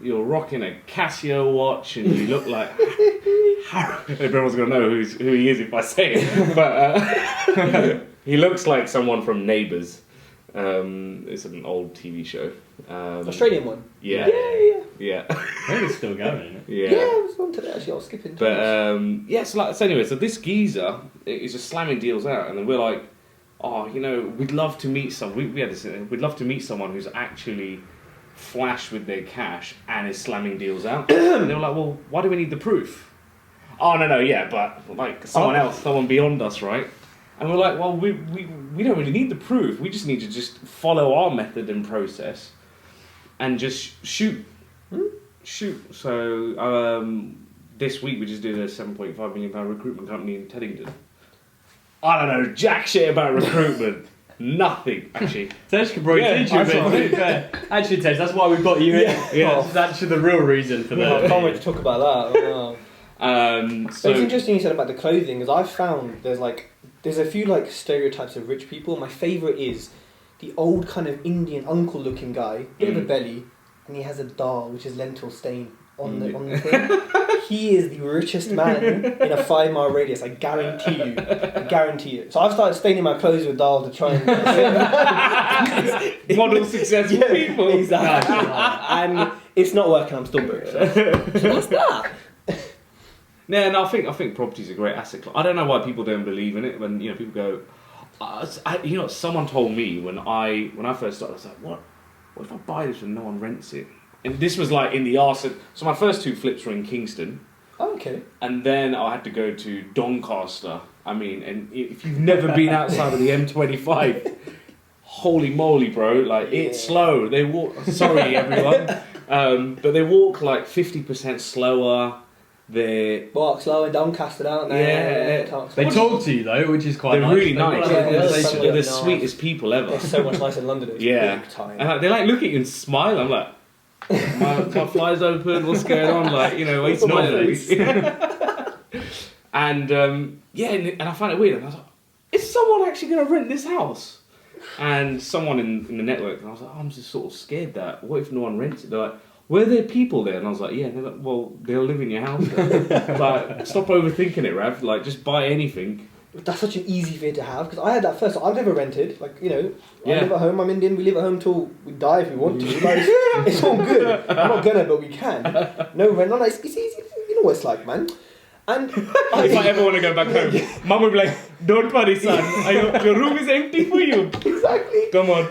you're rocking a Casio watch and you look like everyone's gonna know who he is if I say it, but he looks like someone from Neighbours. It's an old TV show. Australian one. Yeah. I think it's still going, isn't it? Yeah, I was on today actually. I was skipping. But so this geezer is just slamming deals out, and then we're like, oh, we'd love to meet someone. We had this. We'd love to meet someone who's actually flash with their cash and is slamming deals out. And they were like, well, why do we need the proof? Oh no, yeah, but like someone beyond us, right? And we're like, well, we don't really need the proof. We just need to just follow our method and process, and just shoot. So this week we just did a £7.5 million recruitment company in Teddington. I don't know jack shit about recruitment. Nothing, actually. Tej could probably teach you a bit. Actually, Tej, that's why we've got you here. Yeah. That's actually the real reason for that. I can't wait to talk about that. Oh. So But it's interesting you said about the clothing, because I've found there's a few like stereotypes of rich people. My favourite is the old kind of Indian uncle-looking guy, bit of a belly, and he has a dal, which is lentil stain on the thing. He is the richest man in a 5 mile radius. I guarantee you. So I've started staining my clothes with dal to try and model successful people. Exactly. And it's not working. I'm still broke. So that's that. No, I think property's a great asset class. I don't know why people don't believe in it. When people go, someone told me when I first started, I was like, what if I buy this and no one rents it? And this was like in the arse. So my first 2 flips were in Kingston. Oh, okay. And then I had to go to Doncaster. I mean, and if you've never been outside of the M25, holy moly, bro! Like it's slow. They walk. Sorry, everyone, but they walk like 50% slower. They walk slow and Doncaster, don't they? Yeah. They talk to you though, which is quite they're nice. really nice. They're the nice. sweetest people ever. They're so much nicer in London. It's big time. They like look at you and smile. I'm like, my fly's open. What's going on? Like wait And and I found it weird. And I was like, is someone actually going to rent this house? And someone in the network, and I was like, I'm just sort of scared that what if no one rents it? They're like, were there people there? And I was like, yeah. And they're like, well, they'll live in your house. Like, stop overthinking it, Rav. Like, just buy anything. That's such an easy fear to have, because I had that first. I've never rented. Like, I live at home. I'm Indian. We live at home till we die if we want to. Like, it's all good. I'm not gonna, but we can. No rent. No, it's easy. You know what it's like, man. And if I ever want to go back home, Mum would be like, don't worry, son. Your room is empty for you. Exactly. Come on.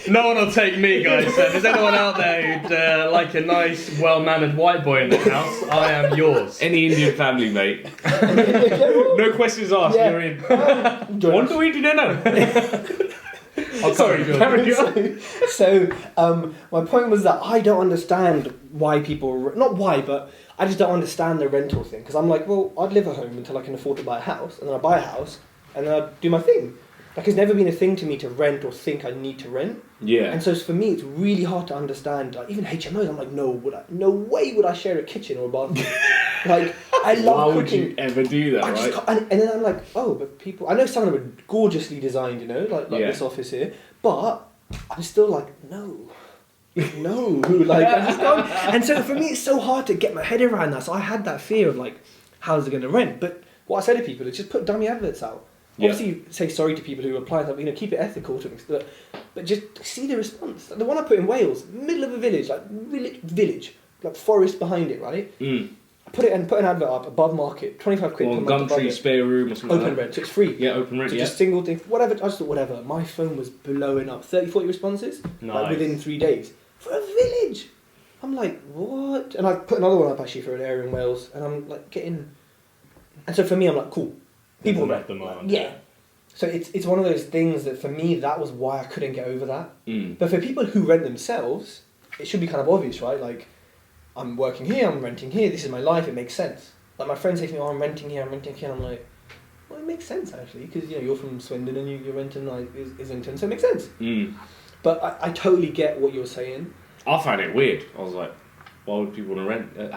No one will take me, guys. So if there's anyone out there who'd like a nice, well-mannered white boy in the house, I am yours. Any Indian family, mate. No questions asked, you're in. Want to eat dinner? Oh, sorry, carry on. So, my point was that I don't understand why people... Not why, but I just don't understand the rental thing. Because I'm like, well, I'd live at home until I can afford to buy a house. And then I buy a house, and then I do my thing. Like, it's never been a thing to me to rent or think I need to rent. Yeah. And so for me, it's really hard to understand. Like, even HMOs, I'm like, no way would I share a kitchen or a bathroom. Like, I love Why would cooking. you ever do that, right? And then I'm like, oh, but people... I know some of them are gorgeously designed, like this office here. But I'm still like, no. Like, I just don't... And so for me, it's so hard to get my head around that. So I had that fear of like, how's it going to rent? But what I say to people is just put dummy adverts out. Yeah. Obviously, say sorry to people who apply, keep it ethical to things, but just see the response. The one I put in Wales, middle of a village, like forest behind it, right? Put an advert up above market, 25 quid per month. Gumtree, spare room or something. Open rent, so it's free. Yeah, open rent. So just single thing, whatever. I just thought whatever. My phone was blowing up, 30-40 responses, like within 3 days for a village. I'm like, what? And I put another one up actually for an area in Wales, and I'm like getting. And so for me, I'm like, cool. People rent demand. Yeah. So it's one of those things that for me, that was why I couldn't get over that. But for people who rent themselves, it should be kind of obvious, right? Like, I'm working here, I'm renting here, this is my life, it makes sense. Like, my friends say to me, oh, I'm renting here, and I'm like, well, it makes sense, actually, because, you're from Swindon and you're renting, like, Islington, so it makes sense. But I totally get what you're saying. I find it weird. I was like, why would people want to rent?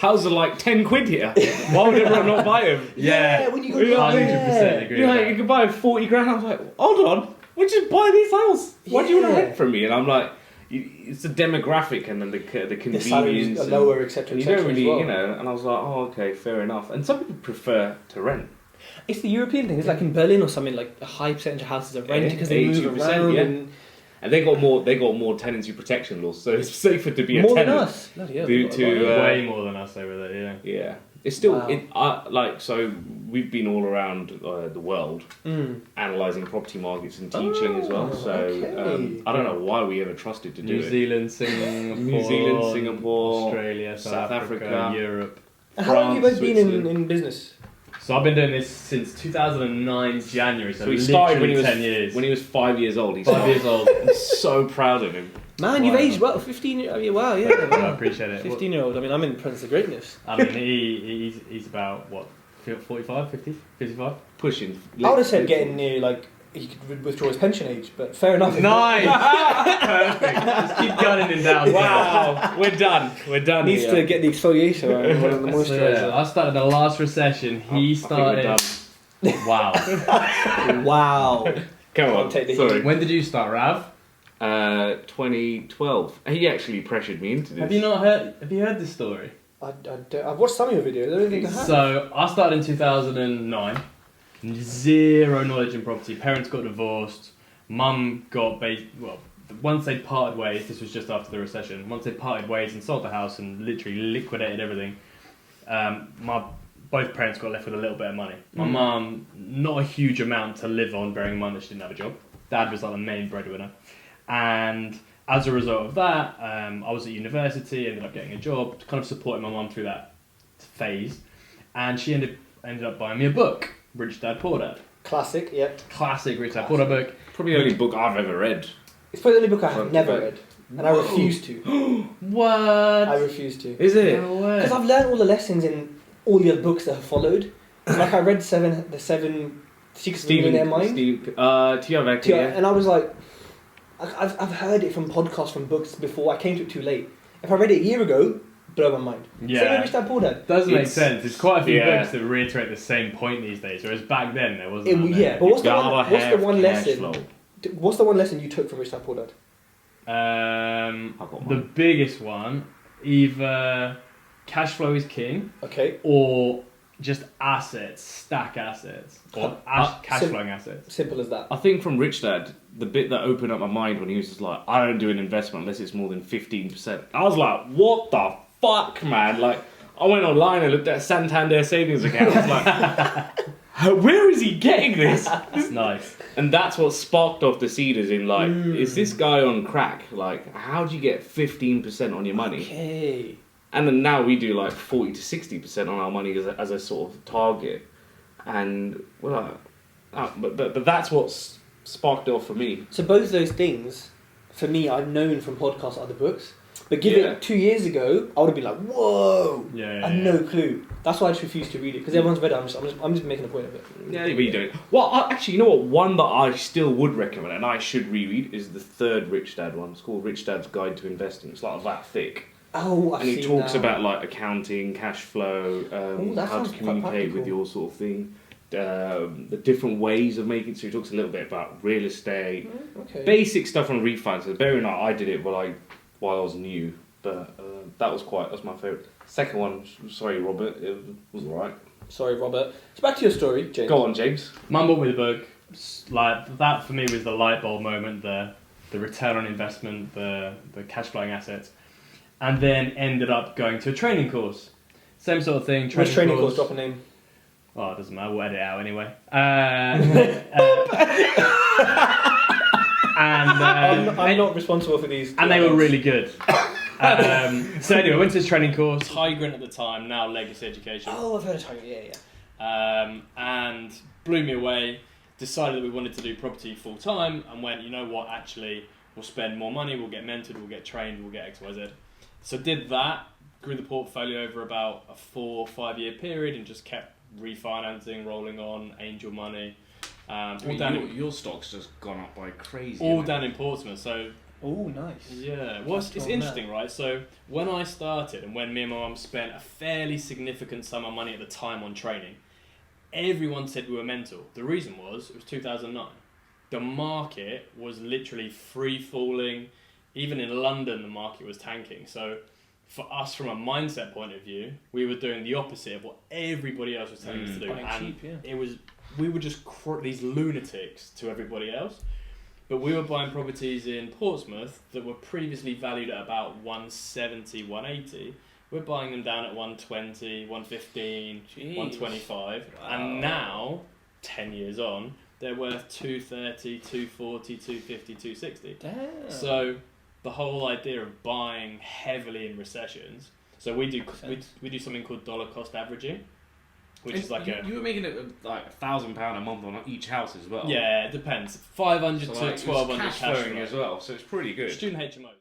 How's it like 10 quid here? Why would everyone not buy them? Yeah, when you go 100% agree. You could buy 40 grand. I was like, hold on, we'll just buy this house. Why do you want to rent from me? And I'm like, it's the demographic and then the The convenience. salaries are lower, etc. And you don't really, you know, and I was like, oh, okay, fair enough. And some people prefer to rent. It's the European thing. It's like in Berlin or something. Like a high percentage of houses are rented because they move 80%, around. yeah. And they got more tenancy protection laws, so it's safer to be a More tenant. than us. Bloody hell, due we've got a to, lot. Way more than us over there, yeah. Yeah, it's still Wow. so we've been all around the world analysing property markets and teaching as well. So okay. I don't know why we ever trusted to do New it. Zealand, Singapore, Australia, South Africa, Europe. And how long have you both been Switzerland. in business? So I've been doing this since 2009 January, so he started when he was 10 years. When he was 5 years old. He's 5 years old. I'm so proud of him. Man, you've aged well. 15. I mean, wow, yeah. I appreciate it. 15-year-old. I mean, I'm in the presence of greatness. I mean, he's about, what, 45, 50, 55? Pushing. I would have said getting near, like, he could withdraw his pension age, but fair enough. Nice! Perfect. Just keep gunning him down. Wow, we're done. We're done. Needs to get the exfoliation on the So, yeah, moisturiser. I started the last recession. He started. I think Wow. Wow. Come I'll on. take the heat. Sorry. When did you start, Rav? 2012. He actually pressured me into this. Have you not heard? Have you heard this story? I've watched some of your videos. I don't think I have. So I started in 2009. Zero knowledge in property. Parents got divorced. Mum got once they parted ways. This was just after the recession. Once they parted ways and sold the house and literally liquidated everything, both parents got left with a little bit of money. My mum, not a huge amount to live on, bearing in mind that she didn't have a job. Dad was like the main breadwinner, and as a result of that, I was at university. Ended up getting a job, kind of supporting my mum through that phase, and she ended up buying me a book. Rich Dad Poor Dad. Classic, yeah. Classic Rich Dad Poor Dad book. Probably the only book I've ever read. It's probably the only book I have Front never to read. And I refuse to. What? I refuse to. Is it? No way. Because I've learned all the lessons in all the other books that have followed. Like I read the seven Secrets of the Millionaire Mind. T.R. yeah. And I was like, I've heard it from podcasts, from books before. I came to it too late. If I read it a year ago, blow my mind. Yeah. Same with Rich Dad Poor Dad. Does make It's- sense. There's quite a few yeah. books that reiterate the same point these days, whereas back then there wasn't. that Yeah, many. but what's the Gotta one have cash lesson? flow. What's the one lesson you took from Rich Dad Poor Dad? I've got The mine. biggest one, either cash flow is king, Okay, or just assets, stack assets, or cash flowing assets. simple as that. I think from Rich Dad, the bit that opened up my mind when he was just like, I don't do an investment unless it's more than 15%. I was like, what the fuck, man? Like, I went online and looked at Santander savings account. I was like, where is he getting this? Nice. And that's what sparked off the seed as in like, is this guy on crack? Like, how do you get 15% on your money? Okay. And then now we do like 40 to 60% on our money as a sort of target. And, well, but that's what's sparked it off for me. So both those things, for me, I've known from podcasts, other books. But give Yeah. it 2 years ago, I would have been like, whoa! Yeah. I had no clue. That's why I just refused to read it, because everyone's read it. I'm just making a point of it. Yeah, but you don't. Well, actually, you know what? One that I still would recommend, and I should reread, is the third Rich Dad one. It's called Rich Dad's Guide to Investing. It's like that thick. Oh, I've And he seen talks that. about like accounting, cash flow, that how to sounds quite communicate with practical. your sort of thing, the different ways of making. So he talks a little bit about real estate, Okay. basic stuff on refinances. Bearing in mind, I did it while I was new, but that's my favourite. Second one, sorry Robert, it was alright. Sorry, Robert. So back to your story, James. Go on, James. Mum bought me the book. Like that for me was the light bulb moment, the return on investment, the cash flowing assets, and then ended up going to a training course. Same sort of thing. Which training course? Drop a name. Oh, it doesn't matter. We'll edit it out anyway. I'm not responsible for these. And they were really good. So anyway, I went to this training course, high grant at the time, now legacy education. Oh, I've heard of training. Yeah. And blew me away. Decided that we wanted to do property full time, and went, you know what? Actually, we'll spend more money. We'll get mentored. We'll get trained. We'll get X, Y, Z. So did that. Grew the portfolio over about a 4 or 5 year period, and just kept refinancing, rolling on, angel money. Your stock's just gone up by crazy. All down in Portsmouth. So Oh, nice. yeah, well, it's interesting, right? So when I started, and when me and my mum spent a fairly significant sum of money at the time on training, everyone said we were mental. The reason was, it was 2009. The market was literally free falling. even in London, the market was tanking. So for us, from a mindset point of view, we were doing the opposite of what everybody else was telling us to do. And we were just these lunatics to everybody else. But we were buying properties in Portsmouth that were previously valued at about 170, 180. We're buying them down at 120, 115, 125. Wow. And now, 10 years on, they're worth 230, 240, 250, 260. Damn. So the whole idea of buying heavily in recessions. So we do something called dollar cost averaging. Which is like you were making it like £1,000 a month on each house as well. Yeah, it depends. 500 to 1,200 cash flowing as well, so it's pretty good. Student HMOs.